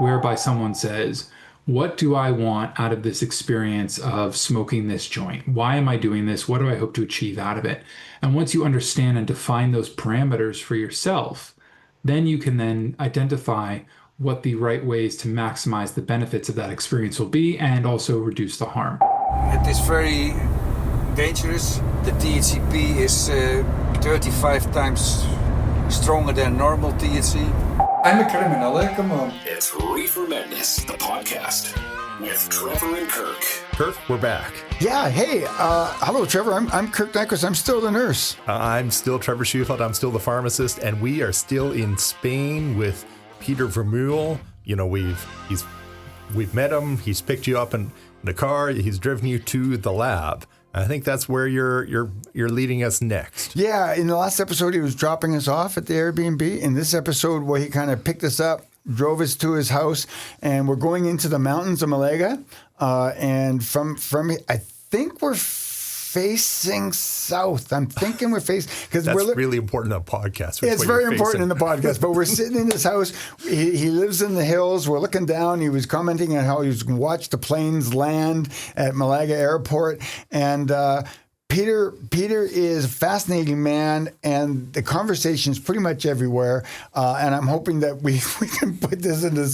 whereby someone says, what do I want out of this experience of smoking this joint? Why am I doing this? What do I hope to achieve out of it? And once you understand and define those parameters for yourself, then you can then identify what the right ways to maximize the benefits of that experience will be and also reduce the harm. It is very dangerous. The THCP is 35 times stronger than normal THC. I'm a criminal, come on. It's Reefer Madness, the podcast, with Trevor and Kirk. Kirk, we're back. Yeah, hey, hello, Trevor. I'm Kirk Nyquist. I'm still the nurse. I'm still Trevor Schufeld. I'm still the pharmacist, and we are still in Spain with Peter Vermeul. You know, we've met him. He's picked you up in the car. He's driven you to the lab. I think that's where you're leading us next. Yeah, in the last episode, he was dropping us off at the Airbnb. In this episode, where he kind of picked us up, drove us to his house, and we're going into the mountains of Malaga. And from I think we're facing south. I'm thinking we're facing because that's really important in a podcast. It's very important in the podcast. But we're sitting in his house. He lives in the hills. We're looking down. He was commenting on how he was going to watch the planes land at Malaga Airport, and Peter is a fascinating man, and the conversation is pretty much everywhere. And I'm hoping that we can put this into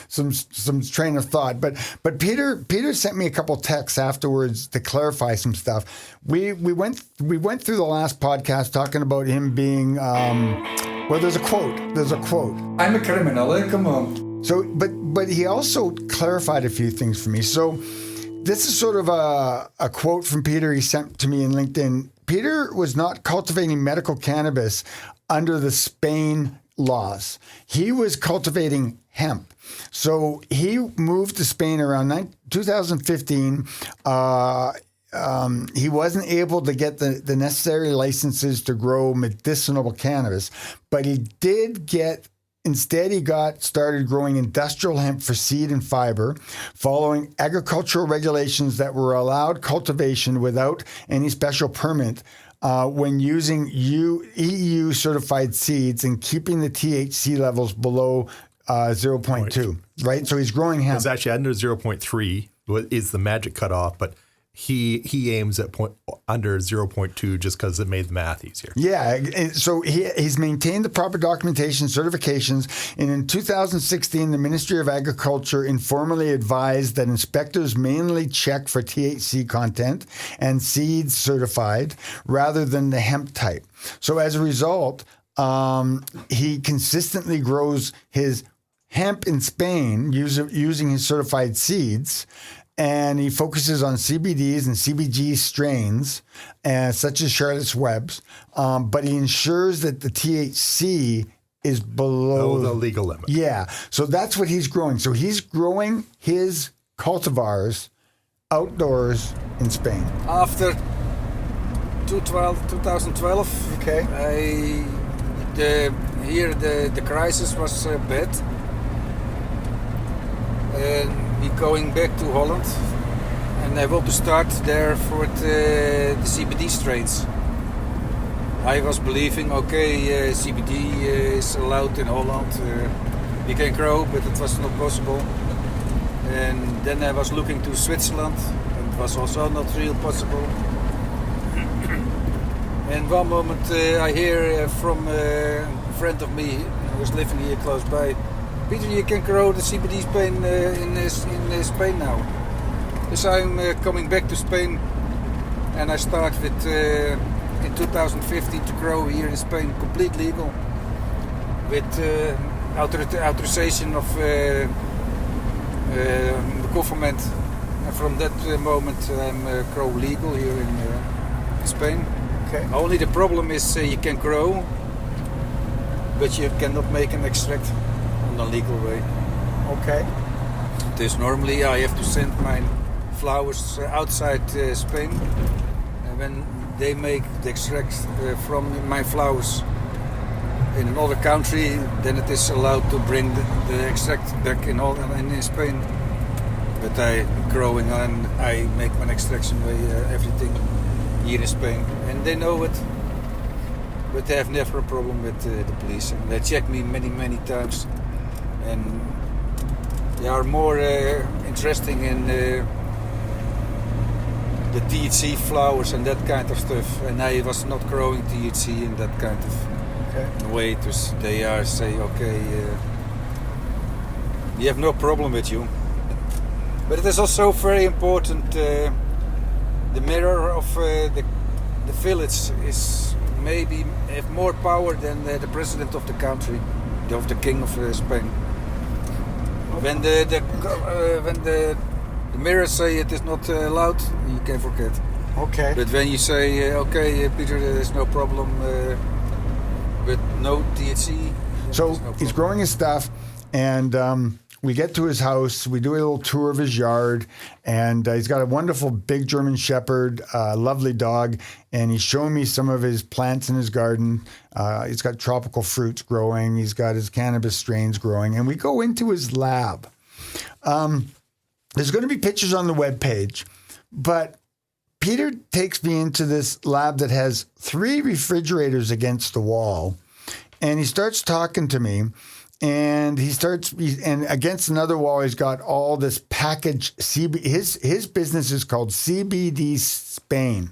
some train of thought. But Peter sent me a couple texts afterwards to clarify some stuff. We went through the last podcast talking about him being well. There's a quote. I'm a criminal, come on. So, but he also clarified a few things for me. So. This is sort of a quote from Peter he sent to me in LinkedIn. Peter was not cultivating medical cannabis under the Spain laws. He was cultivating hemp. So he moved to Spain around 2015. He wasn't able to get the necessary licenses to grow medicinal cannabis, but he did get. Instead, he started growing industrial hemp for seed and fiber, following agricultural regulations that were allowed cultivation without any special permit when using EU certified seeds and keeping the THC levels below 0.2, right? So he's growing hemp. It's actually under 0.3 is the magic cutoff, but he aims at under 0.2 just because it made the math easier. Yeah, so he's maintained the proper documentation, certifications, and in 2016, the Ministry of Agriculture informally advised that inspectors mainly check for THC content and seeds certified rather than the hemp type. So as a result, he consistently grows his hemp in Spain using his certified seeds. And he focuses on CBDs and CBG strains, such as Charlotte's Webs, but he ensures that the THC is below the legal limit. Yeah, so that's what he's growing. So he's growing his cultivars outdoors in Spain. After 2012, okay, the crisis was bad. We're going back to Holland, and I want to start there for the CBD strains. I was believing, CBD is allowed in Holland, we can grow, but it was not possible. And then I was looking to Switzerland, and it was also not real possible. And one moment I hear from a friend of me who was living here close by, Peter, you can grow the CBD Spain in Spain now. So I'm coming back to Spain, and I start with in 2015 to grow here in Spain, complete legal, with authorization of the government. And from that moment, I'm grow legal here in Spain. Okay. Only the problem is you can grow, but you cannot make an extract. A legal way. Okay. Dus normally I have to send my flowers outside Spain, and when they make the extract from my flowers in another country, then it is allowed to bring the extract back in Spain. But I growing and I make my extraction way everything here in Spain, and they know it. But they have never a problem with the police, and they check me many times. And they are more interesting in the THC flowers and that kind of stuff. And I was not growing THC in that kind of way. They are say, okay, we have no problem with you. But it is also very important. The mirror of the village is maybe have more power than the president of the country, of the king of Spain. When the mirrors say it is not allowed, you can forget. Okay. But when you say, okay, Peter, there is no problem, but no THC. So he's growing his stuff, and we get to his house. We do a little tour of his yard, and he's got a wonderful big German Shepherd, lovely dog, and he's showing me some of his plants in his garden. He's got tropical fruits growing. He's got his cannabis strains growing, and we go into his lab. There's going to be pictures on the webpage, but Peter takes me into this lab that has 3 refrigerators against the wall, and he starts talking to me. And and against another wall, he's got all this packaged his business is called CBD Spain.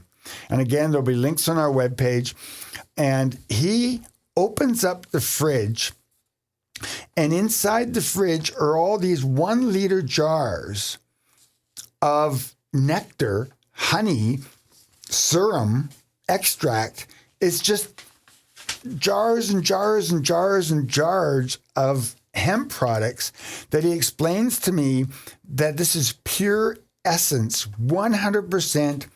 And again, there'll be links on our webpage. And he opens up the fridge, and inside the fridge are all these 1-liter jars of nectar, honey, serum, extract. It's just jars and jars and jars and jars of hemp products that he explains to me that this is pure essence, 100%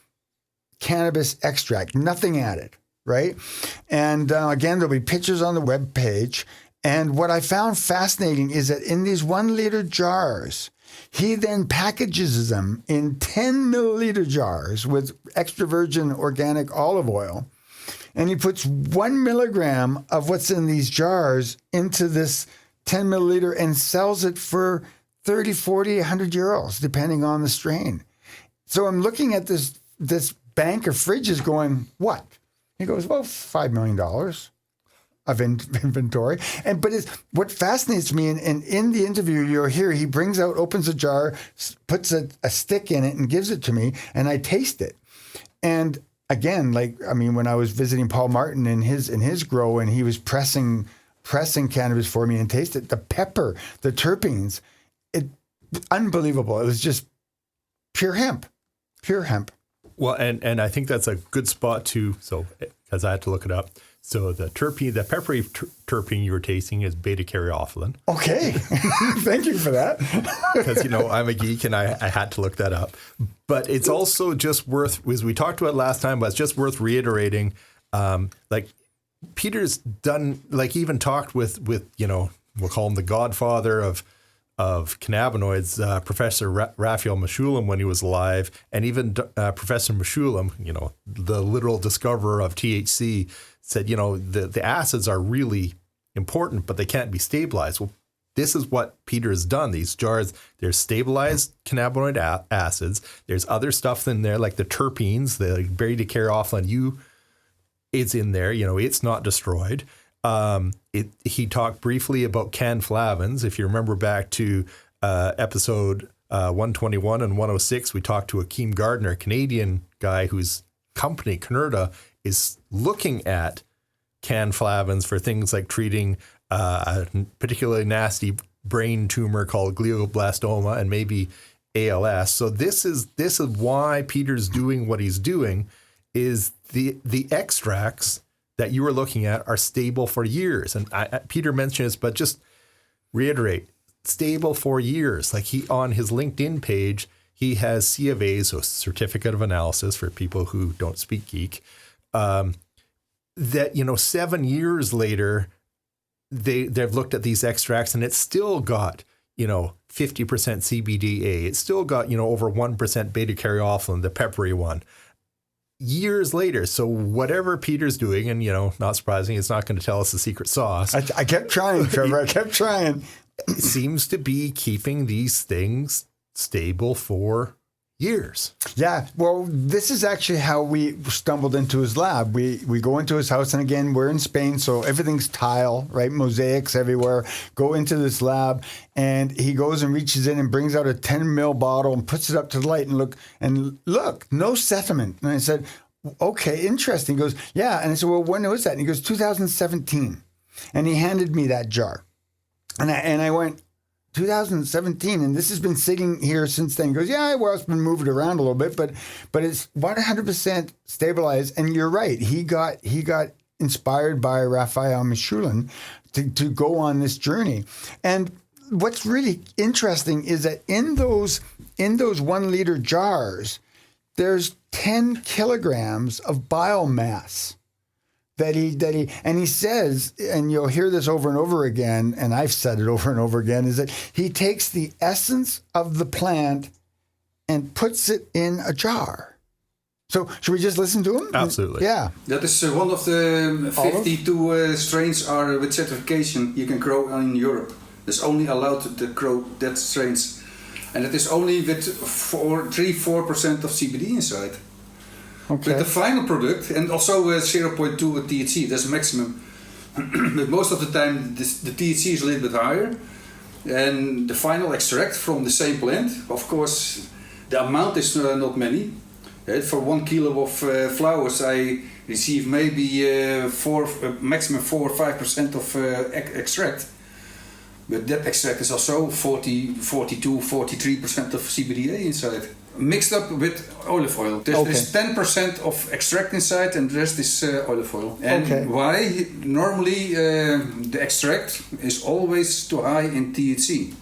cannabis extract, nothing added, right? And again, there'll be pictures on the webpage. And what I found fascinating is that in these 1-liter jars, he then packages them in 10 milliliter jars with extra virgin organic olive oil. And he puts 1 milligram of what's in these jars into this 10 milliliter and sells it for 30, 40, 100 euros, depending on the strain. So I'm looking at this bank of fridges going, what? He goes, well, $5 million of inventory. But what fascinates me, and in the interview you'll hear, he opens a jar, puts a stick in it and gives it to me, and I taste it. And again, when I was visiting Paul Martin in his grow, and he was pressing cannabis for me and tasted the pepper, the terpenes, unbelievable. It was just pure hemp. Well, and I think that's a good spot because I had to look it up. So the peppery terpene you were tasting is beta-caryophyllene. Okay. Thank you for that. Because, I'm a geek and I had to look that up. But it's also just worth, as we talked about last time, but it's just worth reiterating, Peter's done, even talked with we'll call him the godfather of cannabinoids, Professor Raphael Mechoulam when he was alive, and even Professor Mechoulam, the literal discoverer of THC, said, the acids are really important, but they can't be stabilized. Well, this is what Peter has done. These jars, there's stabilized cannabinoid acids. There's other stuff in there, like the terpenes, the beta-caryophyllene it's in there. It's not destroyed. He talked briefly about cannflavins. If you remember back to episode 121 and 106, we talked to Akeem Gardner, a Canadian guy whose company, Canerda, is looking at cannflavins for things like treating a particularly nasty brain tumor called glioblastoma and maybe ALS. So this is why Peter's doing what he's doing, is the extracts that you were looking at are stable for years. And Peter mentioned this, but just reiterate, stable for years. On his LinkedIn page, he has C of A, so Certificate of Analysis for people who don't speak geek, that, 7 years later, they've looked at these extracts and it's still got, 50% CBDA. It's still got, over 1% beta-caryophyllene, the peppery one. Years later. So whatever Peter's doing, and, not surprising, it's not going to tell us the secret sauce. I kept trying, Trevor. I kept trying. Seems to be keeping these things stable for years. Yeah, well, this is actually how we stumbled into his lab. We go into his house, and again, we're in Spain, so everything's tile, right? Mosaics everywhere. Go into this lab, and he goes and reaches in and brings out a 10 ml bottle and puts it up to the light and look, no sediment. And I said, okay, interesting. He goes, yeah. And I said, well, when was that? And he goes, 2017. And he handed me that jar. And I went, 2017, and this has been sitting here since then. He goes, yeah, well, it's been moved around a little bit, but it's 100% stabilized. And you're right. He got inspired by Raphael Mechoulam to go on this journey. And what's really interesting is that in those 1 liter jars, there's 10 kilograms of biomass. That he says, and you'll hear this over and over again, and I've said it over and over again, is that he takes the essence of the plant and puts it in a jar. So should we just listen to him? Absolutely. Yeah. That is one of the 52 strains are with certification you can grow in Europe. It's only allowed to grow that strains. And it is only with 3-4% of CBD inside. Okay. But the final product, and also 0.2 THC, that's maximum. But most of the time, the THC is a little bit higher. And the final extract from the same plant, of course, the amount is not many. For 1 kilo of flowers, I receive maybe maximum 4 or 5% of extract. But that extract is also 42-43% of CBDA inside. Mixed up with olive oil. There's 10% of extract inside and the rest is olive oil. And why? Normally the extract is always too high in THC.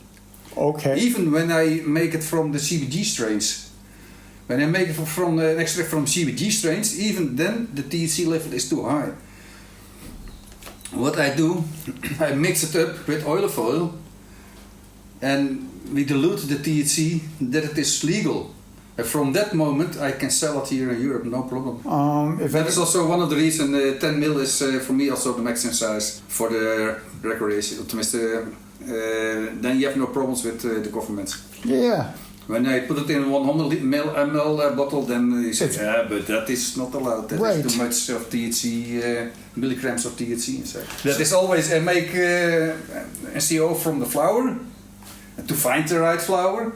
Okay. Even when I make it from the CBD strains. When I make it from an extract from CBD strains, even then the THC level is too high. What I do, I mix it up with olive oil and we dilute the THC that it is legal. And from that moment, I can sell it here in Europe, no problem. That is also one of the reasons 10 ml is for me also the maximum size for the recreation. Then you have no problems with the government. Yeah. When I put it in 100 ml bottle, then they say, yeah, but that is not allowed. That is too much of THC, milligrams of THC inside. That is always, I make SEO from the flower, to find the right flower.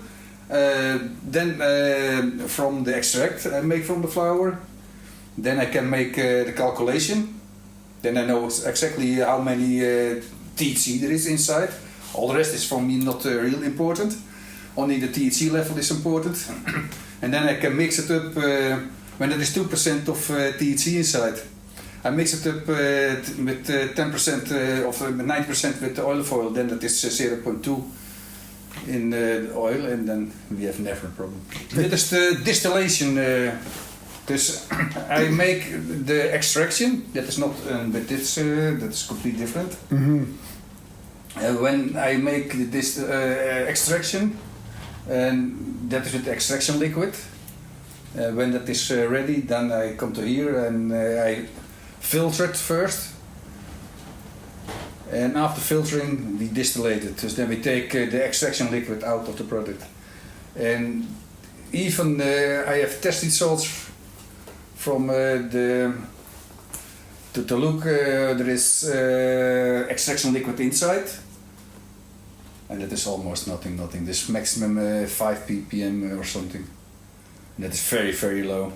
Then from the extract I make from the flower. Then I can make the calculation. Then I know exactly how many THC there is inside. All the rest is for me not real important. Only the THC level is important. And then I can mix it up when it is 2% of THC inside. I mix it up with 10% of 9% with the olive oil. Then that is 0.2 in the oil, and then we have never a problem. Dit is the distillation. Dus I make the extraction. That is not, but this that is completely different. When I make this extraction, and that is with the extraction liquid. When that is ready, then I come to here and I filter it first. And after filtering, we distillate it. So then we take the extraction liquid out of the product. And even I have test results from to look. There is extraction liquid inside, and that is almost nothing. This maximum 5 ppm or something. And that is very, very low.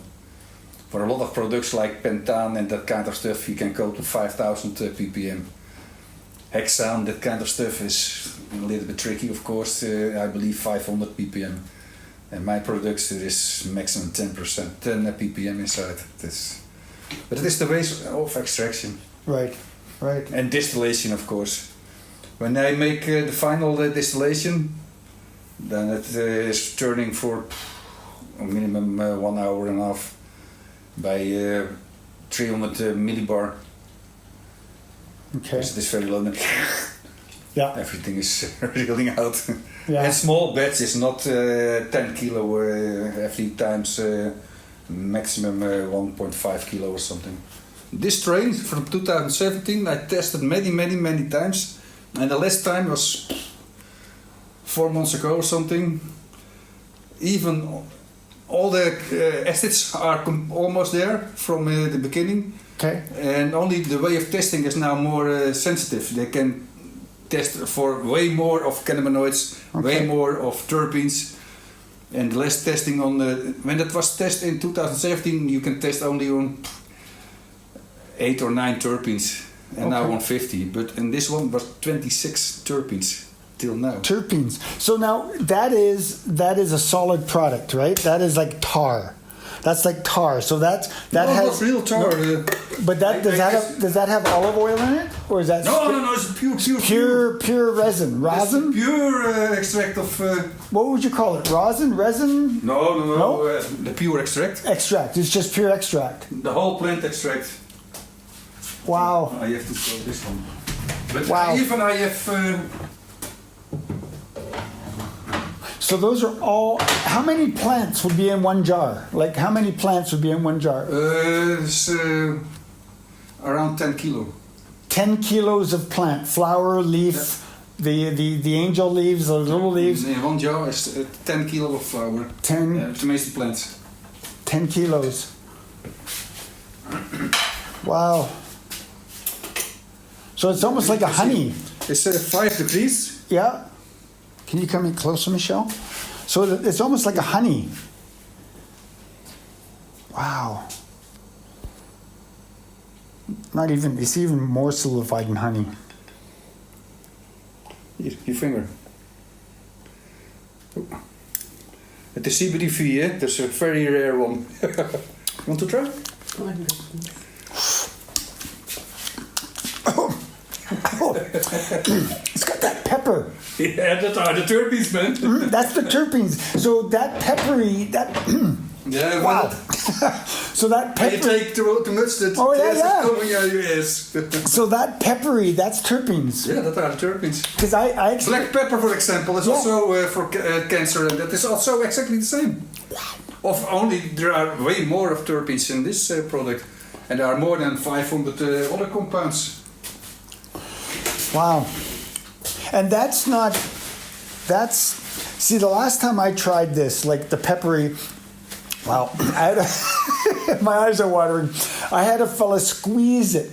For a lot of products like pentan and that kind of stuff, you can go to 5,000 ppm. Hexane, that kind of stuff is a little bit tricky, of course. I believe 500 ppm. And my products, there is maximum 10 ppm inside. But it is the ways of extraction. Right. And distillation, of course. When I make the final distillation, then it is turning for a minimum 1 hour and a half by 300 millibar. Okay. So it is very low. Yeah. Everything is reeling out. Yeah. And small batch is not 10 kilo every times maximum 1.5 kilo or something. This strain from 2017 I tested many times, and the last time was 4 months ago or something. Even all the acids are almost there from the beginning. Okay. And only the way of testing is now more sensitive. They can test for way more of cannabinoids, way more of terpenes, and less testing on when that was tested in 2017, you can test only on 8 or 9 terpenes, and now on 50. But in this one was 26 terpenes till now. Terpenes. So now that is a solid product, right? That is like tar. That's like tar. So that has not real tar. But does that have olive oil in it, or is that No. It's pure resin? Rosin? Pure extract of. What would you call it? Rosin? Resin? No. The pure extract. Extract. It's just pure extract. The whole plant extract. Wow. I have to throw this one. But wow. Even I have. So those are all. How many plants would be in one jar? Like how many plants would be in one jar? It's around 10 kilo. 10 kilos of plant, flower, leaf, the angel leaves, the little leaves. In one jar is 10 kilo of flower. 10. Tomato plants. 10 kilos. Wow. So it's almost like a honey. It's 5 degrees. Yeah. Can you come in closer, Michelle? So it's almost like a honey. Wow. It's even more solidified than honey. Your finger. Het is CBD, hè? That's a very rare one. Want to try? It's got that pepper. Yeah, that are the terpenes, man. That's the terpenes. So that peppery, Yeah, wow. So that pepper. You take the mustard. Oh, yeah, yes, yeah. It's coming out of your ears. So that peppery, that's terpenes. Yeah, that are the terpenes. Because I Black pepper, for example, is also for cancer, and that is also exactly the same. Wow. Of only there are way more of terpenes in this product, and there are more than 500 other compounds. Wow. And see, the last time I tried this, like the peppery, wow, my eyes are watering. I had a fella squeeze it.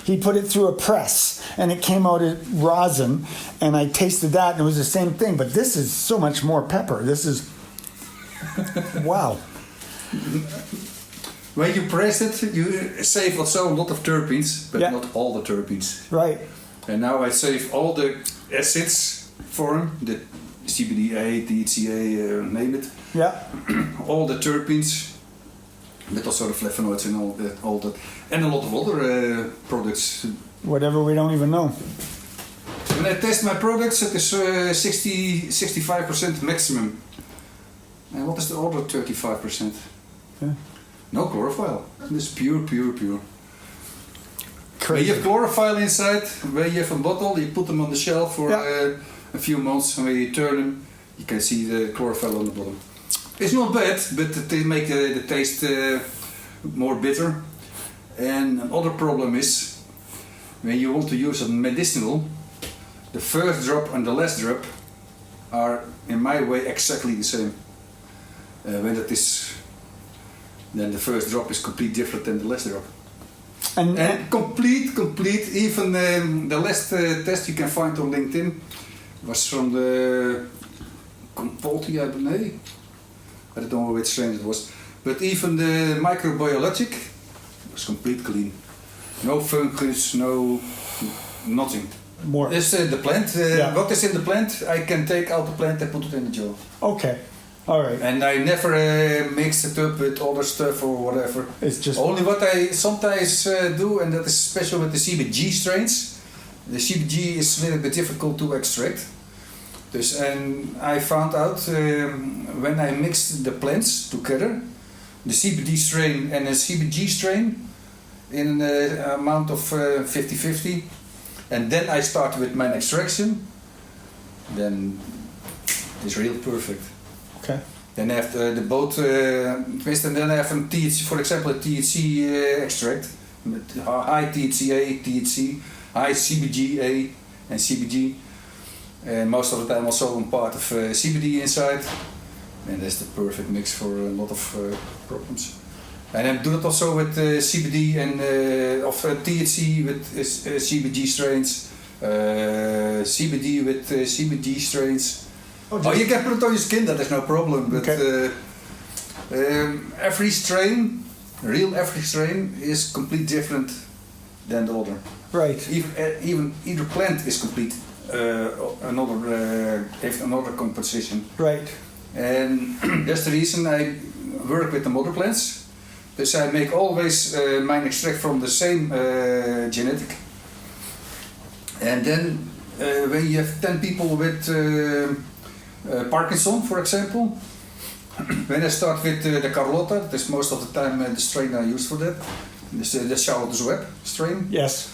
He put it through a press, and it came out as rosin, and I tasted that, and it was the same thing. But this is so much more pepper. This is, wow. When you press it, you save also a lot of terpenes, but not all the terpenes. Right. And now I save all the acids for them, the CBDA, THCA, name it. Yeah. All the terpenes, but also the flavonoids and all that, and a lot of other products. Whatever we don't even know. When I test my products, it is 65% maximum. And what is the other 35%? Yeah. No chlorophyll. It's pure. Crazy. When you have chlorophyll inside, when you have a bottle, you put them on the shelf for a few months, and when you turn them, you can see the chlorophyll on the bottom. It's not bad, but they make the taste more bitter. And another problem is, when you want to use a medicinal, the first drop and the last drop are, in my way, exactly the same. When that is, then the first drop is completely different than the last drop. And complete. Even the last test you can find on LinkedIn was from the Compulty, I don't know which strain it was. But even the microbiologic was complete clean. No fungus, no nothing. More. It's the plant. What is in the plant, I can take out the plant and put it in the jar. Okay. All right. And I never mix it up with other stuff or whatever. It's just only what I sometimes do, and that is special with the CBG strains. The CBG is a little bit difficult to extract. And I found out when I mixed the plants together, the CBD strain and the CBG strain, in an amount of 50-50, and then I start with my extraction, then it's real perfect. Okay. Then I have the both twist, and then I have for example, a THC extract with high THCA, THC, high CBGA and CBG, and most of the time also a part of CBD inside. And that's the perfect mix for a lot of problems. And I do that also with CBD and THC with CBG strains, CBD with CBG strains. Oh, you can put it on your skin, that is no problem. But every strain, every strain is completely different than the other. Right. Even either plant is complete. Heeft another composition. Right. And that's the reason I work with the mother plants. Dus I make always my extract from the same genetic. And then when you have 10 people with Parkinson, for example, when I start with the Carlotta, that's most of the time the strain I use for that. This the Charlotte's Web strain. Yes.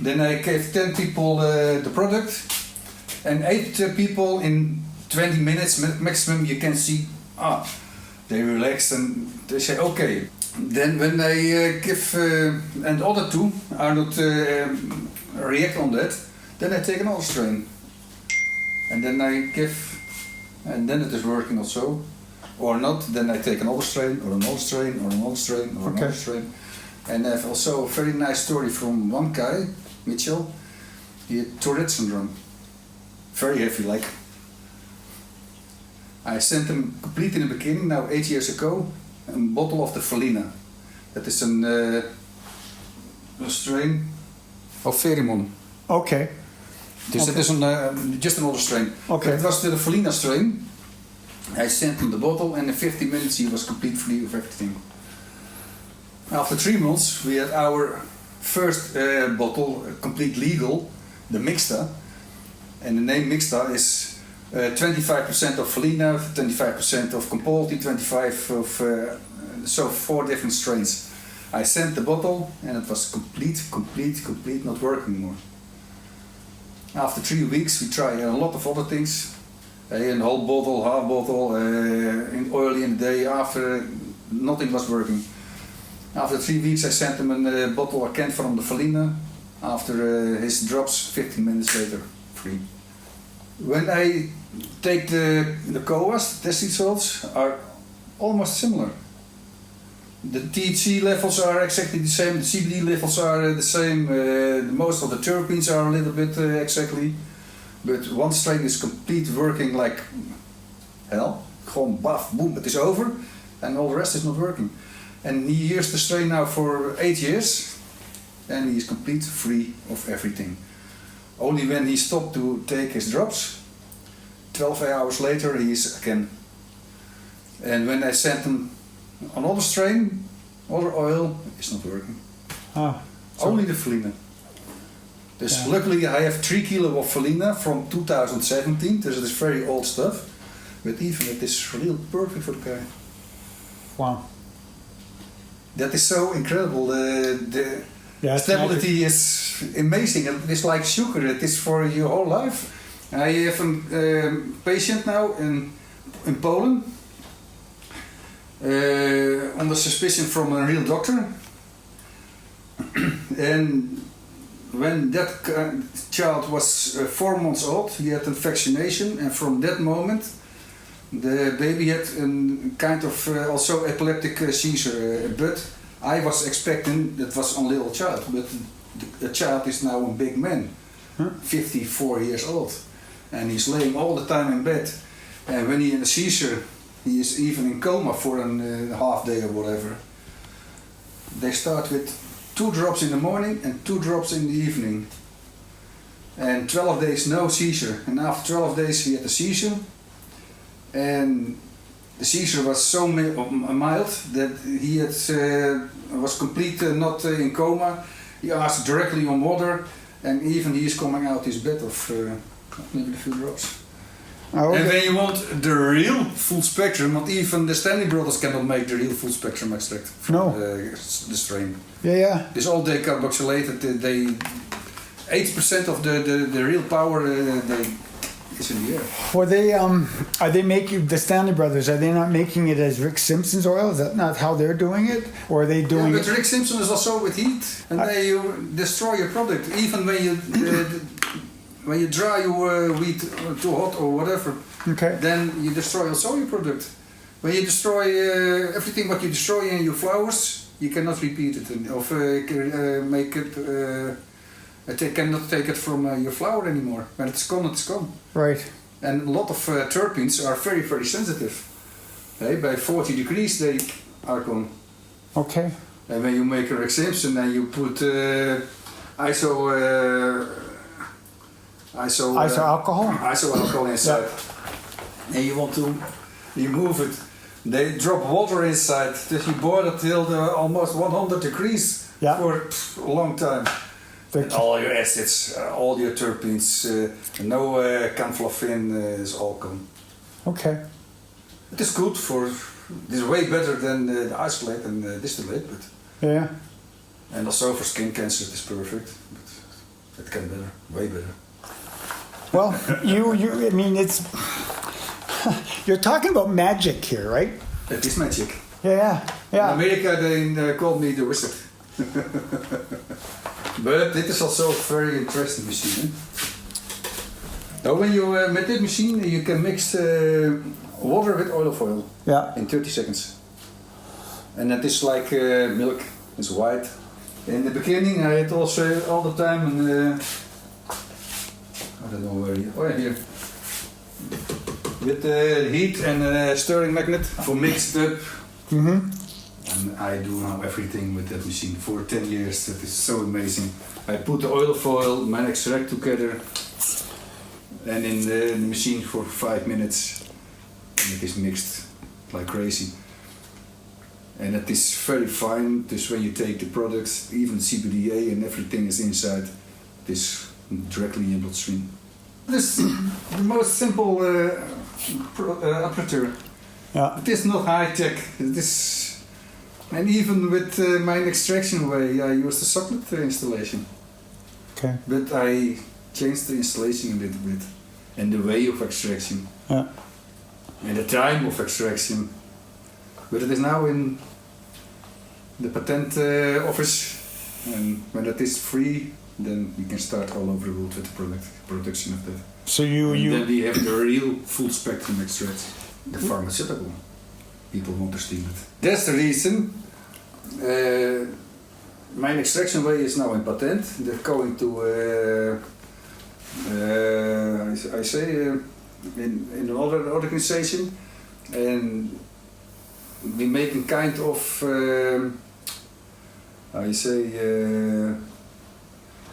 Then I gave 10 people the product, and 8 people in 20 minutes maximum you can see, they relax and they say okay. Then when I give, and the other 2 are not react on that, then I take another strain. And then I give, and then it is working also. Or not, then I take another strain, or another strain, or another strain, or another strain. And I have also a very nice story from one guy, Mitchell. He had Tourette syndrome. Very heavy, like. I sent him complete in the beginning, now 8 years ago, a bottle of the Felina. That is a strain of pheromone. Okay. Dus that is just another strain. Okay. It was the Felina strain. I sent him the bottle, and in 15 minutes he was completely free of everything. After 3 months, we had our first bottle, complete legal, the Mixta. And the name Mixta is 25% of Felina, 25% of Compolti, 25% of, so 4 different strains. I sent the bottle, and it was complete, not working anymore. After 3 weeks, we tried a lot of other things. A whole bottle, half bottle, early in the day, after nothing was working. After 3 weeks I sent him a bottle again from the Felina. After his drops, 15 minutes later, free. When I take the COAs, the testing salts are almost similar. The THC levels are exactly the same, the CBD levels are the same, most of the terpenes are a little bit exactly. But one strain is complete working like hell. Gewoon baf, boom, it is over. And all the rest is not working. And he used the strain now for 8 years. And he is complete free of everything. Only when he stopped to take his drops, 12 hours later he is again. And when I sent him another strain, other oil, it's not working. Only the Felina. Dus luckily I have 3 kilo of Felina from 2017, so it is very old stuff. But even it is real perfect for the guy. Wow. That is so incredible. The stability is amazing. It is like sugar, it is for your whole life. I have a patient now in Poland, under suspicion from a real doctor. And when that child was 4 months old, he had a vaccination, and from that moment the baby had a kind of also epileptic seizure. But I was expecting that was a little child, but the child is now a big man, 54 years old, and he's laying all the time in bed. And when he in a seizure, he is even in coma for a half day or whatever. They start with 2 drops in the morning and 2 drops in the evening. And 12 days no seizure. And after 12 days he had a seizure. And the seizure was so mild that he had, was completely not in coma. He asked directly on water, and even he is coming out his bed of maybe a few drops. Okay. And when you want the real full spectrum, not even the Stanley Brothers cannot make the real full spectrum extract from the strain. Yeah. This all day carboxylated, 80% of the real power is in the air. Well, they are they making the Stanley Brothers? Are they not making it as Rick Simpson's oil? Is that not how they're doing it, or are they doing but it? Rick Simpson is also with heat, and they destroy your product. Even when you dry your wheat too hot or whatever, Okay. then you destroy also your product. when you destroy everything what you destroy in your flowers, you cannot repeat it or make it. Cannot take it from your flower anymore. When it's gone, it's gone. Right. And a lot of terpenes are very, very sensitive. Hey, by 40 degrees they are gone. Okay. And when you make a exemption and you put iso-alcohol inside, and you want to remove it, they drop water inside. That you boil it till almost 100 degrees for a long time. And all your acids, all your terpenes, no cannflavin is all gone. Okay. It is good for. It is way better than the isolate and distillate, but yeah. And also for skin cancer, it is perfect. But it can better, way better. Well, I mean, it's. You're talking about magic here, right? It is magic. Yeah. In America, they called me the wizard. But it is also a very interesting machine. Now, when you with this machine, you can mix water with olive oil in 30 seconds. And that is like milk. It's white. In the beginning, I had also all the time, and I don't know where. Here. With the heat and stirring magnet for mixed up. Mm-hmm. And I do now everything with that machine for 10 years. That is so amazing. I put the olive oil, my extract together, and in the machine for 5 minutes, and it is mixed like crazy. And it is very fine. Just when you take the products, even CBDA and everything is inside, it is directly in bloodstream. This is the most simple apparatus. Yeah. It is not high tech. It is. And even with my extraction way, I used the chocolate installation. Okay. But I changed the installation a little bit. And the way of extraction. Yeah. And the time of extraction. But it is now in the patent office. And when it is free, then we can start all over the world with the production of that. So then we have the real full spectrum extract. The pharmaceutical. People want to steal it. That's the reason. My extraction way is now in patent. They're going to, in another organization, and we make a kind of,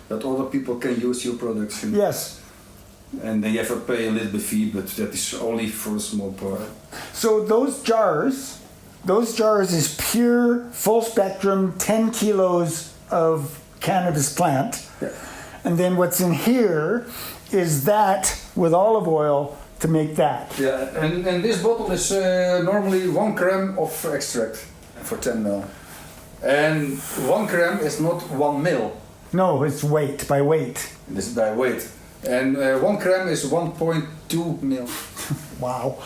that other people can use your products. Yes. And they have to pay a little bit fee, but that is only for a small part. So those jars is pure, full spectrum, 10 kilos of cannabis plant. Yeah. And then what's in here is that with olive oil to make that. Yeah, and this bottle is normally 1 gram of extract for 10 ml. And 1 gram is not 1 ml. No, it's weight, by weight. This is by weight. And 1 gram is 1.2 mil. Wow.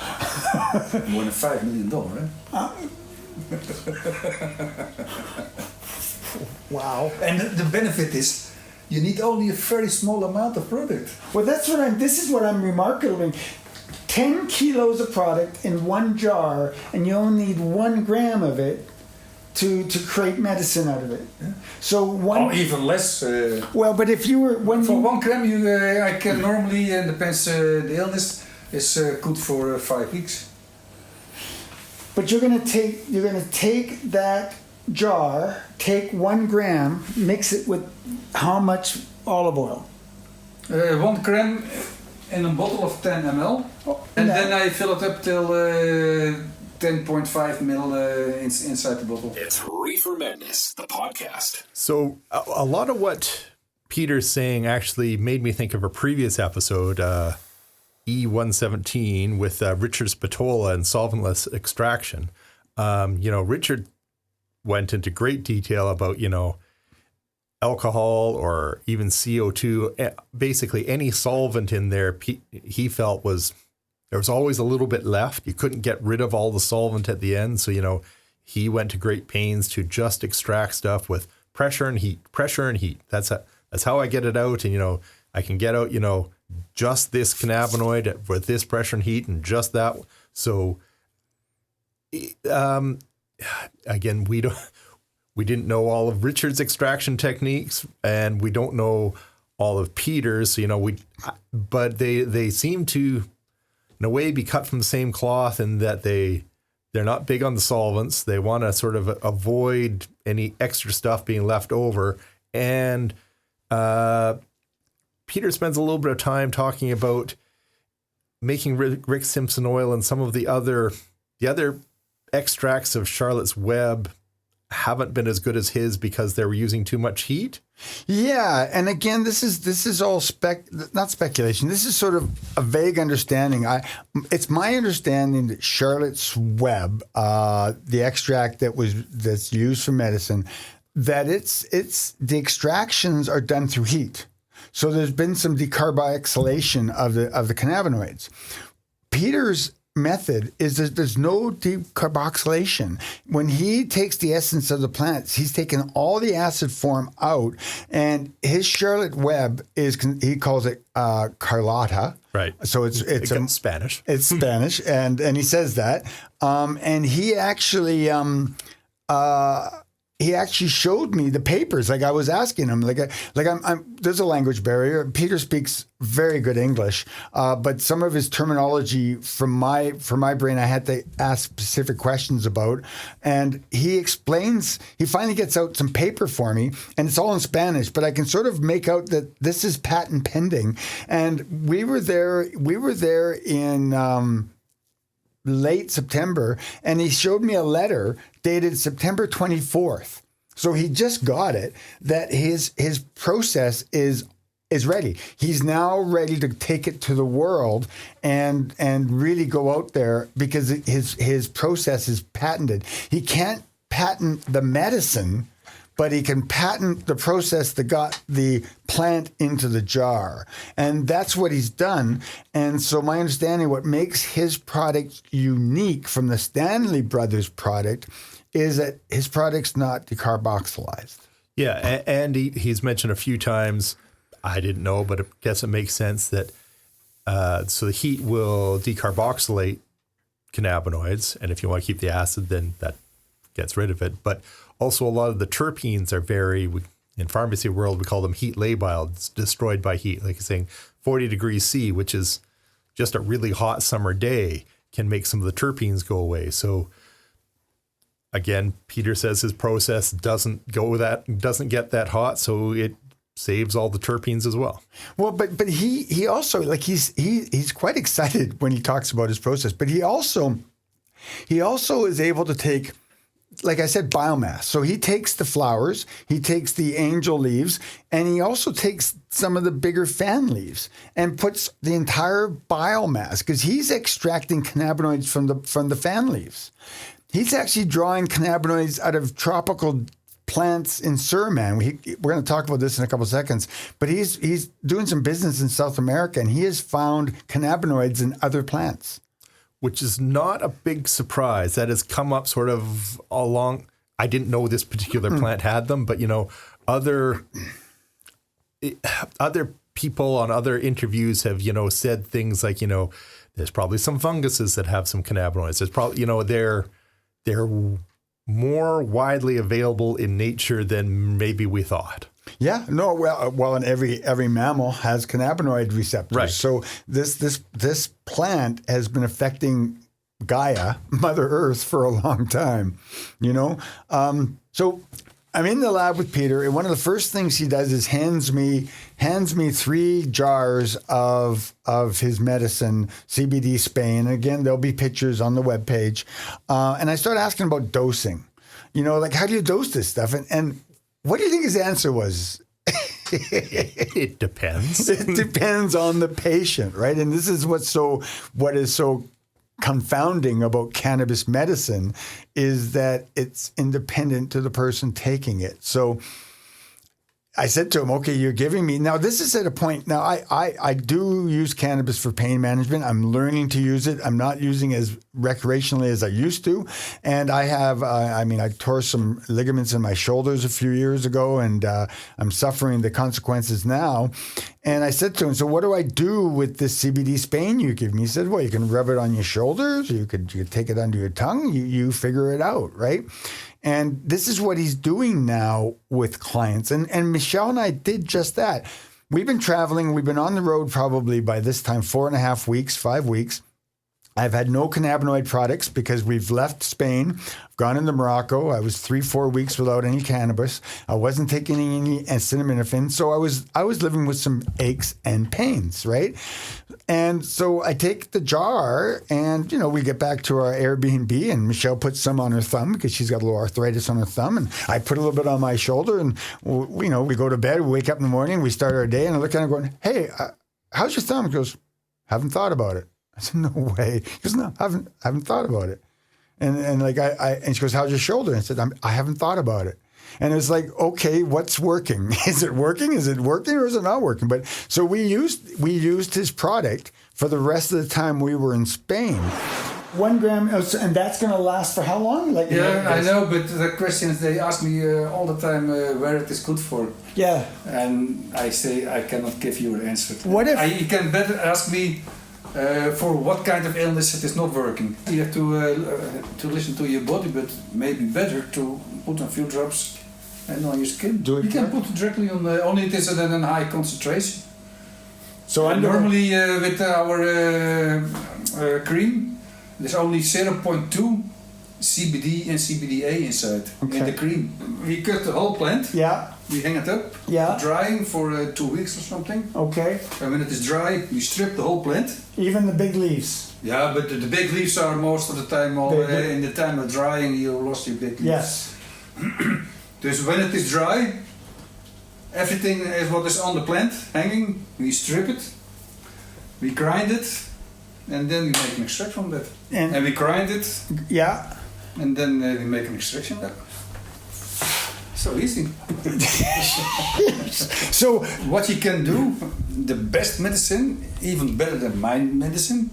More than $5 million, right? Wow. And the benefit is, you need only a very small amount of product. Well, this is what I'm remarkable. 10 kilos of product in 1 jar, and you only need 1 gram of it to create medicine out of it. Yeah. So even less. Well, but if you were for 1 gram, I can normally, depends the illness, is good for 5 weeks. But you're gonna take that jar, take 1 gram, mix it with how much olive oil? 1 gram in a bottle of 10 ml, and then I fill it up till 10.5 mil inside the bottle. It's Reefer Madness, the podcast. So a lot of what Peter's saying actually made me think of a previous episode, E163 with Richard Spatola and solventless extraction. Richard went into great detail about, alcohol or even CO2, basically any solvent in there, he felt there was always a little bit left. You couldn't get rid of all the solvent at the end. So, he went to great pains to just extract stuff with pressure and heat. That's how I get it out. And, I can get out, just this cannabinoid with this pressure and heat and just that. So Again, we didn't know all of Richard's extraction techniques, and we don't know all of Peter's. But they seem to, in a way, be cut from the same cloth in that they're not big on the solvents. They want to sort of avoid any extra stuff being left over. And Peter spends a little bit of time talking about making Rick Simpson oil, and some of the other extracts of Charlotte's Web haven't been as good as his because they were using too much heat. Yeah, and again, this is all not speculation. This is sort of a vague understanding. It's my understanding that Charlotte's Web, the extract that's used for medicine, that it's the extractions are done through heat. So there's been some decarboxylation of the cannabinoids. Peter's method is that there's no decarboxylation. When he takes the essence of the plants, he's taken all the acid form out, and his Charlotte Web he calls it Carlotta. Right. So it's Spanish. It's Spanish, and he says that. And he actually showed me the papers. Like I was asking him, there's a language barrier. Peter speaks very good English, but some of his terminology for my brain, I had to ask specific questions about. And he finally gets out some paper for me, and it's all in Spanish, but I can sort of make out that this is patent pending. And we were there in late September, and he showed me a letter dated September 24th. So he just got it, that his process is ready. He's now ready to take it to the world and really go out there, because his process is patented. He can't patent the medicine, but he can patent the process that got the plant into the jar. And that's what he's done. And so my understanding, what makes his product unique from the Stanley Brothers product is that his product's not decarboxylized. Yeah, and he's mentioned a few times, I didn't know, but I guess it makes sense that so the heat will decarboxylate cannabinoids, and if you want to keep the acid, then that gets rid of it. But also, a lot of the terpenes are in pharmacy world, we call them heat labile. It's destroyed by heat. Like saying 40 degrees C, which is just a really hot summer day, can make some of the terpenes go away. So again, Peter says his process doesn't get that hot, so it saves all the terpenes as well. Well, but he also, like, he's quite excited when he talks about his process, but he also is able to take, like I said, biomass. So he takes the flowers, he takes the angel leaves, and he also takes some of the bigger fan leaves and puts the entire biomass, because he's extracting cannabinoids from the fan leaves. He's actually drawing cannabinoids out of tropical plants in Suriname. We're going to talk about this in a couple of seconds, but he's doing some business in South America, and he has found cannabinoids in other plants. Which is not a big surprise. That has come up sort of along. I didn't know this particular plant had them, but other people on other interviews have said things like there's probably some funguses that have some cannabinoids. There's probably they're more widely available in nature than maybe we thought. Yeah, no, well, and every mammal has cannabinoid receptors. Right. So this plant has been affecting Gaia, Mother Earth, for a long time. So I'm in the lab with Peter, and one of the first things he does is hands me 3 jars of his medicine, CBD Spain. And again, there'll be pictures on the webpage. And I start asking about dosing. Like, how do you dose this stuff? And what do you think his answer was? It depends. It depends on the patient, right? And this is what is so confounding about cannabis medicine, is that it's independent to the person taking it. So I said to him, okay, you're giving me, now this is at a point, now I do use cannabis for pain management. I'm learning to use it. I'm not using it as recreationally as I used to. And I have, I tore some ligaments in my shoulders a few years ago, and I'm suffering the consequences now. And I said to him, so what do I do with this CBD Spain you give me? He said, well, you can rub it on your shoulders. You could take it under your tongue. You figure it out, right? And this is what he's doing now with clients. And Michelle and I did just that. We've been traveling. We've been on the road probably by this time 4.5 weeks, 5 weeks. I've had no cannabinoid products because we've left Spain. I've gone into Morocco. I was 3-4 weeks without any cannabis. I wasn't taking any acetaminophen. So I was living with some aches and pains, right? And so I take the jar and, we get back to our Airbnb, and Michelle puts some on her thumb because she's got a little arthritis on her thumb. And I put a little bit on my shoulder, and, we go to bed, we wake up in the morning, we start our day, and I look at her going, hey, how's your thumb? He goes, haven't thought about it. I said, no way. He goes, no, I haven't thought about it. And she goes, how's your shoulder? And I said, I haven't thought about it. And it was like, okay, what's working? Is it working? Is it working, or is it not working? But so we used his product for the rest of the time we were in Spain. 1 gram, and that's going to last for how long? I know, but the questions they ask me all the time where it is good for. Yeah. And I say I cannot give you an answer. What if you can better ask me for what kind of illness it is not working. You have to listen to your body, but maybe better to put a few drops and on your skin. You can put it directly on only it is in a high concentration. So normally with our cream, there's only 0.2 CBD and CBDA inside in the cream. We cut the whole plant. Yeah. We hang it up, drying for 2 weeks or something. Okay. And when it is dry, you strip the whole plant. Even the big leaves. Yeah, but the big leaves are most of the time in the time of drying you lost your big leaves. Yes. So when it is dry, everything is what is on the plant hanging. We strip it, we grind it, and then we make an extract from that. And we grind it. Yeah. And then we make an extraction of that. So easy. So what you can do, the best medicine, even better than my medicine,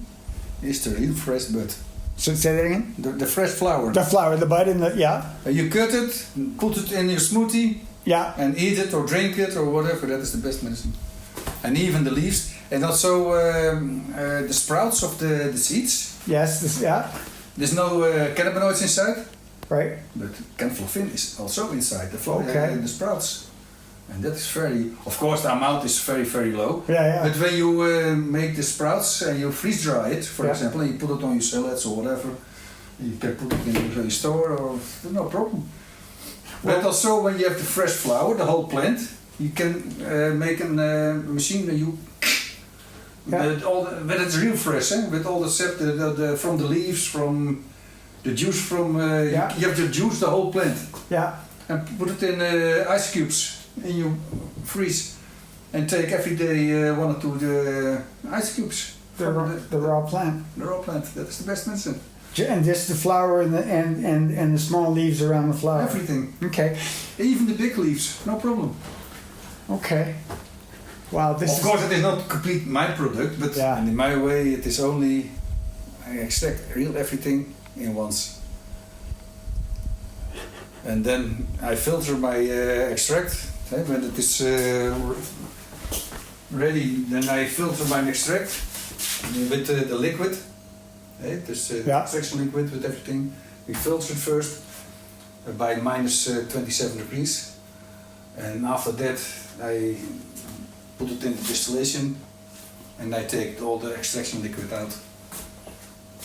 is the real fresh bud. So say that again? The fresh flower. The flower, the bud, and You cut it, put it in your smoothie, and eat it or drink it or whatever. That is the best medicine. And even the leaves, and also the sprouts of the seeds. Yes, There's no cannabinoids inside. Right. But cannflavin is also inside the the sprouts. And that is of course the amount is very, very low. Yeah. But when you make the sprouts and you freeze dry it, for example, and you put it on your salads or whatever, you can put it in your store or no problem. But also when you have the fresh flower, the whole plant, you can make a machine where you when it's real fresh, with all the sap from the leaves, from the juice from you have to juice the whole plant. Yeah. And put it in ice cubes and you freeze and take every day 1 or 2 ice cubes. The raw plant. The raw plant. That is the best medicine. And just the flower and the small leaves around the flower. Everything. Okay. Even the big leaves, no problem. Okay. Wow. Of course, it is not complete my product, but in my way, it is only I extract real everything in once. And then I filter my extract. When it is ready, then I filter my extract with the liquid. This extraction liquid with everything. We filter it first by minus 27 degrees. And after that, I put it in the distillation and I take all the extraction liquid out.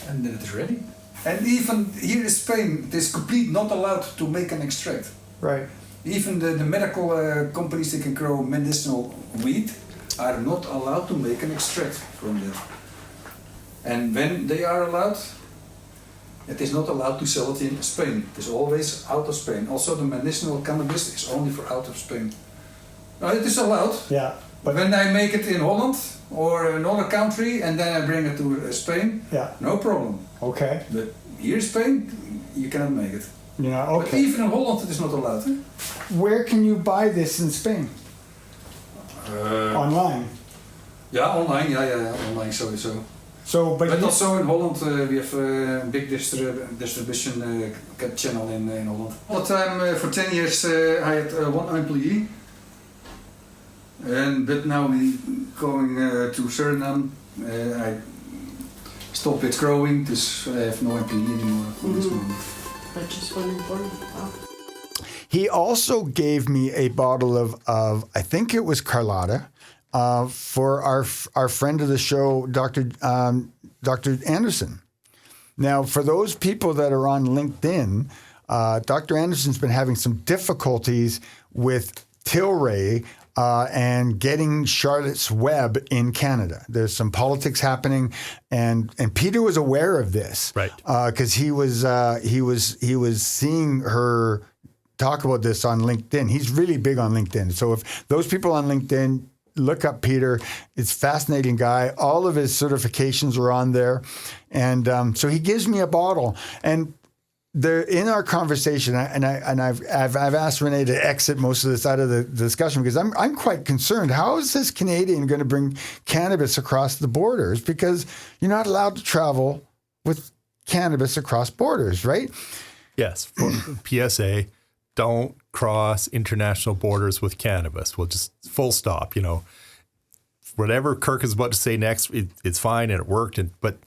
And then it is ready. And even here in Spain, it is completely not allowed to make an extract. Right. Even the medical companies that can grow medicinal weed are not allowed to make an extract from that. And when they are allowed, it is not allowed to sell it in Spain. It is always out of Spain. Also, the medicinal cannabis is only for out of Spain. Now, it is allowed. Yeah. But when I make it in Holland or another country and then I bring it to Spain, no problem. Okay. But here in Spain, you cannot make it. Okay. But even in Holland, it is not allowed. Where can you buy this in Spain? Online. Yeah, online. Yeah, online sowieso. So, But also in Holland, we have a big distribution channel in Holland. All the time, for 10 years, I had one employee. But now we going to Suriname. I stopped with growing, so I have no employee anymore for this moment. But just one important. Wow. he also gave me a bottle of I think it was Carlotta, for our friend of the show, Dr. Anderson. Now, for those people that are on LinkedIn, Dr. Anderson's been having some difficulties with Tilray and getting Charlotte's Web in Canada. There's some politics happening, and Peter was aware of this, right? Because he was seeing her talk about this on LinkedIn. He's really big on LinkedIn. So if those people on LinkedIn, look up Peter. It's a fascinating guy. All of his certifications are on there. And so he gives me a bottle. And there, in our conversation, I've asked Renee to exit most of this out of the discussion because I'm quite concerned. How is this Canadian going to bring cannabis across the borders? Because you're not allowed to travel with cannabis across borders, right? Yes. PSA, don't cross international borders with cannabis. We'll just full stop, you know. Whatever Kirk is about to say next, it's fine and it worked. But,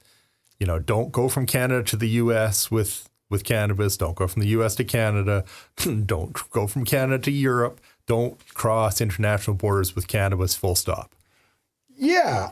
you know, don't go from Canada to the U.S. with cannabis. Don't go from the U.S. to Canada. Don't go from Canada to Europe. Don't cross international borders with cannabis, full stop. Yeah.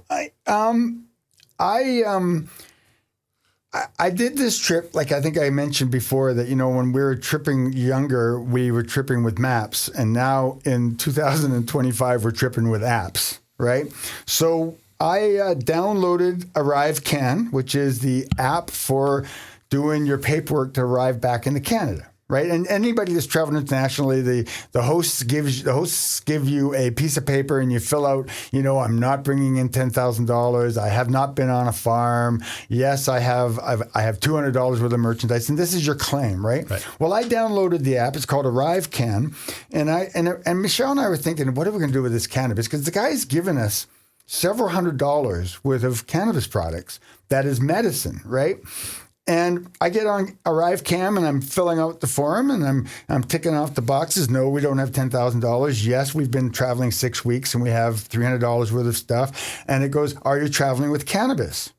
I did this trip, like I think I mentioned before, that, you know, when we were tripping younger, we were tripping with maps. And now in 2025, we're tripping with apps, right? So I downloaded Arrive Can, which is the app for doing your paperwork to arrive back into Canada, right? And anybody that's traveling internationally, the hosts give you a piece of paper and you fill out, you know, I'm not bringing in $10,000. I have not been on a farm. Yes, I have $200 worth of merchandise, and this is your claim, right? Well, I downloaded the app. It's called Arrive Can, and Michelle and I were thinking, what are we going to do with this cannabis? Because the guy's given us several $100s worth of cannabis products that is medicine, right? And I get on Arrive Cam and I'm filling out the form and I'm ticking off the boxes. No, we don't have $10,000. Yes, we've been traveling 6 weeks and we have $300 worth of stuff. And it goes, are you traveling with cannabis?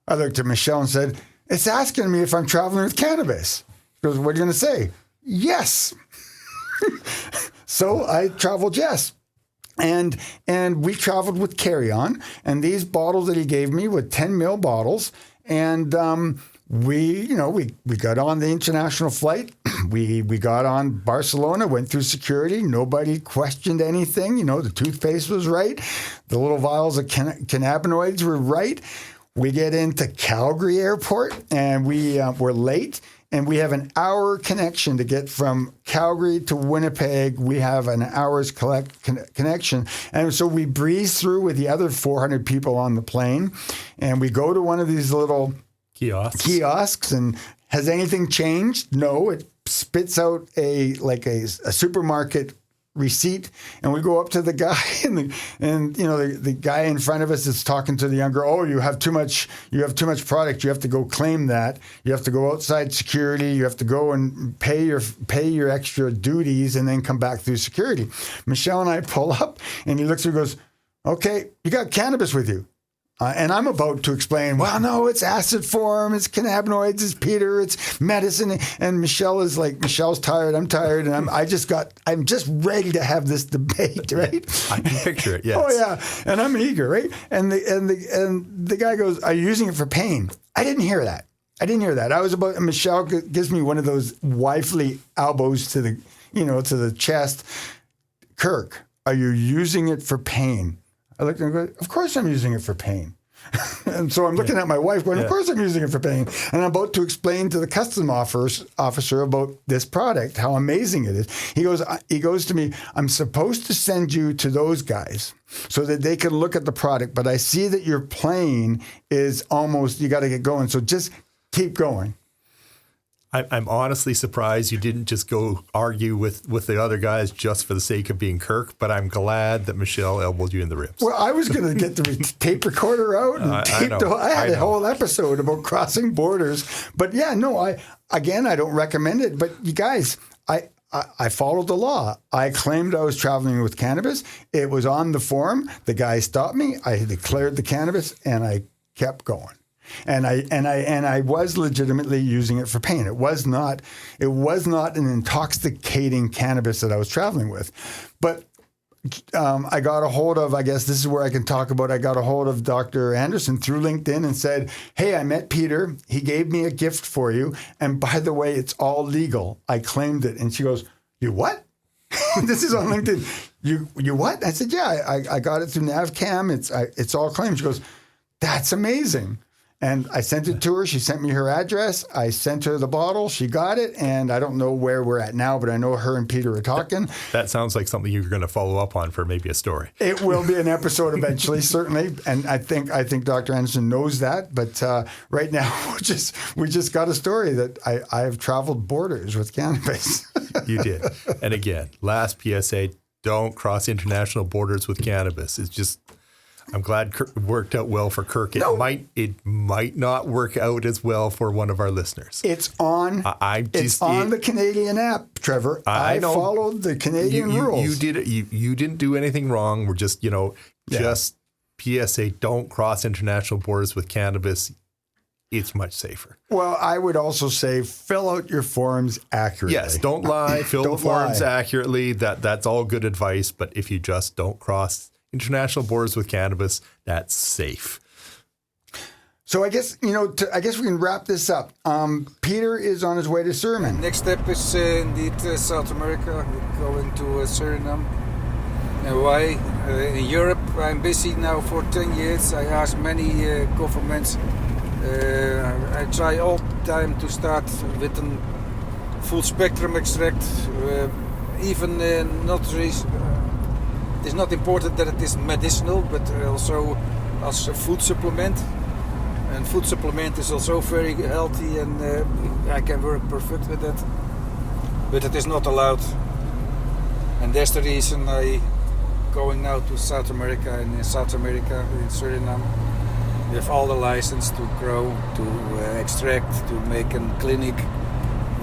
I looked at Michelle and said, it's asking me if I'm traveling with cannabis. She goes, what are you going to say? Yes. So I traveled yes. And we traveled with carry-on. And these bottles that he gave me were 10 mil bottles. And we got on the international flight. We got on Barcelona, went through security. Nobody questioned anything. You know, the toothpaste was right. The little vials of cannabinoids were right. We get into Calgary Airport, and we're late. And we have an hour connection to get from Calgary to Winnipeg. We have an hour's connection. And so we breeze through with the other 400 people on the plane. And we go to one of these little kiosks. And has anything changed? No. It spits out a supermarket receipt, and we go up to the guy, and you know the guy in front of us is talking to the young girl. Oh, you have too much product. You have to go claim that. You have to go outside security. You have to go and pay your extra duties, and then come back through security. Michelle and I pull up, and he looks and goes, "Okay, you got cannabis with you." And I'm about to explain, well, no, it's acid form, it's cannabinoids, it's Peter, it's medicine. And Michelle's tired, I'm tired, and I'm just ready to have this debate, right? I can picture it, yes. Oh yeah, and I'm eager, right? And the guy goes, "Are you using it for pain?" I didn't hear that. Michelle gives me one of those wifely elbows to the chest. "Kirk, are you using it for pain?" I looked and go, "Of course I'm using it for pain." And so I'm looking at my wife going, "Of course I'm using it for pain." And I'm about to explain to the customs officer about this product, how amazing it is. He goes to me, "I'm supposed to send you to those guys so that they can look at the product, but I see that your plane is almost, you got to get going. So just keep going." I'm honestly surprised you didn't just go argue with the other guys just for the sake of being Kirk, but I'm glad that Michelle elbowed you in the ribs. Well, I was going to get the tape recorder out and I had a whole episode about crossing borders. But yeah, no, I don't recommend it. But you guys, I followed the law. I claimed I was traveling with cannabis. It was on the form. The guy stopped me. I declared the cannabis and I kept going. And I was legitimately using it for pain. It was not an intoxicating cannabis that I was traveling with. But I got a hold of, I guess this is where I can talk about, I got a hold of Dr. Anderson through LinkedIn and said, hey, I met Peter. He gave me a gift for you. And by the way, it's all legal. I claimed it. And she goes, you what? This is on LinkedIn. You what? I said, yeah, I got it through NavCam. It's all claimed. She goes, that's amazing. And I sent it to her. She sent me her address. I sent her the bottle. She got it. And I don't know where we're at now, but I know her and Peter are talking. That sounds like something you're going to follow up on for maybe a story. It will be an episode eventually, certainly. And I think Dr. Anderson knows that. But right now, we just got a story that I've traveled borders with cannabis. You did. And again, last PSA, don't cross international borders with cannabis. It's just... I'm glad it worked out well for Kirk. It might not work out as well for one of our listeners. It's on. It's on the Canadian app, Trevor. I followed the Canadian rules. You did it. You didn't do anything wrong. We're just just PSA. Don't cross international borders with cannabis. It's much safer. Well, I would also say fill out your forms accurately. Yes, don't lie. Fill the forms accurately. That's all good advice. But if you just don't cross international borders with cannabis, that's safe. So I guess, we can wrap this up. Peter is on his way to Suriname. Next step is indeed South America. We're going to Suriname. And why? In Europe, I'm busy now for 10 years. I asked many governments. I try all the time to start with a full spectrum extract. It's not important that it is medicinal, but also as a food supplement. And food supplement is also very healthy, and I can work perfect with that. But it is not allowed. And that's the reason I going now to South America. And in South America, in Suriname, we have all the license to grow, to extract, to make a clinic.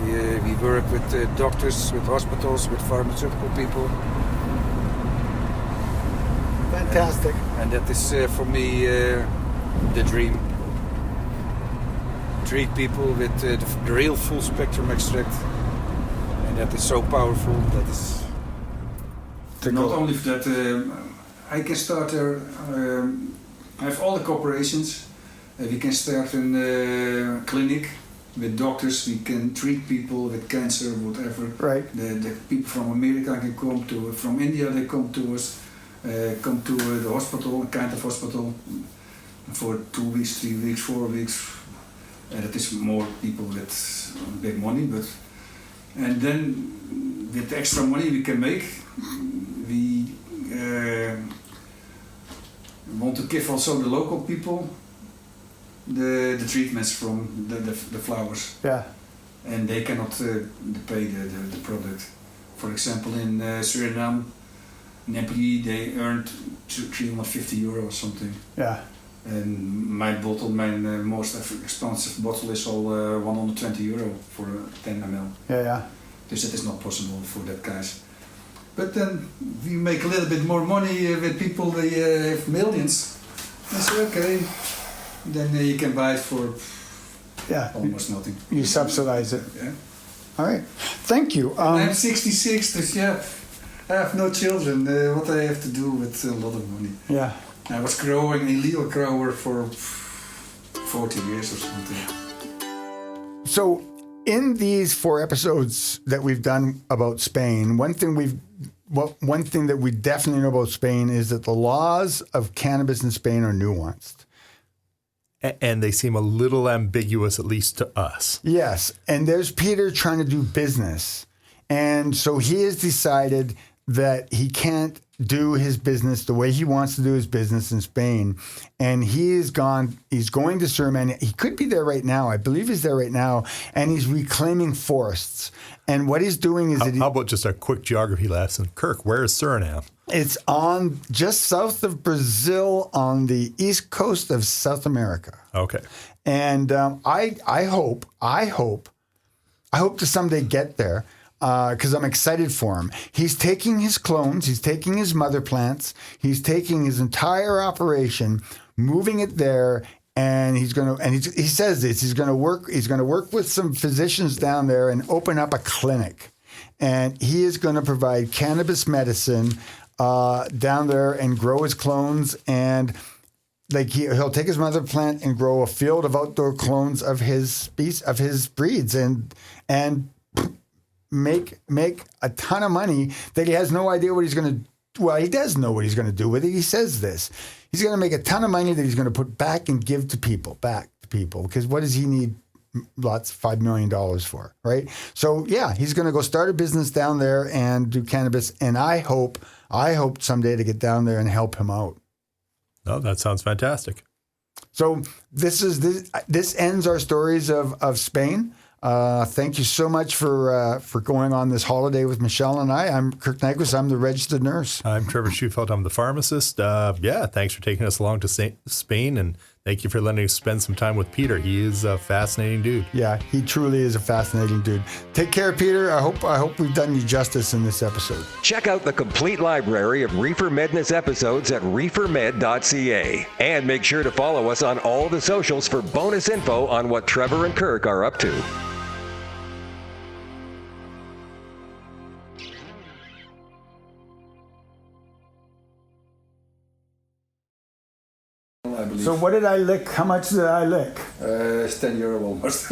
We work with doctors, with hospitals, with pharmaceutical people. Fantastic. And that is for me the dream. Treat people with the real full spectrum extract, and that is so powerful. That is not only that I can start there. I have all the corporations. We can start a clinic with doctors. We can treat people with cancer, whatever. Right. The people from America can come to. From India, they come to us. Come to the hospital, a kind of hospital, for 2 weeks, 3 weeks, 4 weeks. And it is more people with big money, and then with the extra money we can make, we want to give also the local people the treatments from the flowers. Yeah. And they cannot pay the product. For example, in Suriname, an employee, they earned €350 or something. Yeah. And my most expensive bottle is all €120 for 10 ml. Yeah. Dus that is not possible for that guys. But then we make a little bit more money with people, they have millions. I say, okay, then you can buy it for almost nothing. You subsidize it. Yeah. All right. Thank you. I'm 66, so I have no children. What I have to do with a lot of money. Yeah. I was growing, illegal grower for 40 years or something. So in these 4 episodes that we've done about Spain, one thing that we definitely know about Spain is that the laws of cannabis in Spain are nuanced. And they seem a little ambiguous, at least to us. Yes. And there's Peter trying to do business. And so he has decided that he can't do his business the way he wants to do his business in Spain. And he's going to Suriname. He could be there right now. I believe he's there right now. And he's reclaiming forests. And what he's doing is How about just a quick geography lesson? Kirk, where is Suriname? it's on just south of Brazil on the east coast of South America. Okay. And I hope to someday get there because I'm excited for him. He's taking his clones, he's taking his mother plants, he's taking his entire operation, moving it there, and he's going to. And he says this. He's going to work. He's going to work with some physicians down there and open up a clinic, and he is going to provide cannabis medicine down there and grow his clones and. Like he'll take his mother plant and grow a field of outdoor clones of his species, of his breeds, and make a ton of money that he has no idea what he's going to. Well, he does know what he's going to do with it. He says this. He's going to make a ton of money that he's going to put back and give to people, because what does he need? $5 million for, right? So yeah, he's going to go start a business down there and do cannabis, and I hope someday to get down there and help him out. Oh, that sounds fantastic. So this ends our stories of Spain. Thank you so much for going on this holiday with Michelle and I. I'm Kirk Nyquist. I'm the registered nurse. I'm Trevor Schufelt. I'm the pharmacist. Thanks for taking us along to Spain, and thank you for letting us spend some time with Peter. He is a fascinating dude. Yeah, he truly is a fascinating dude. Take care, Peter. I hope we've done you justice in this episode. Check out the complete library of Reefer Madness episodes at reefermed.ca. And make sure to follow us on all the socials for bonus info on what Trevor and Kirk are up to. So what did I lick? How much did I lick? It's €10 almost.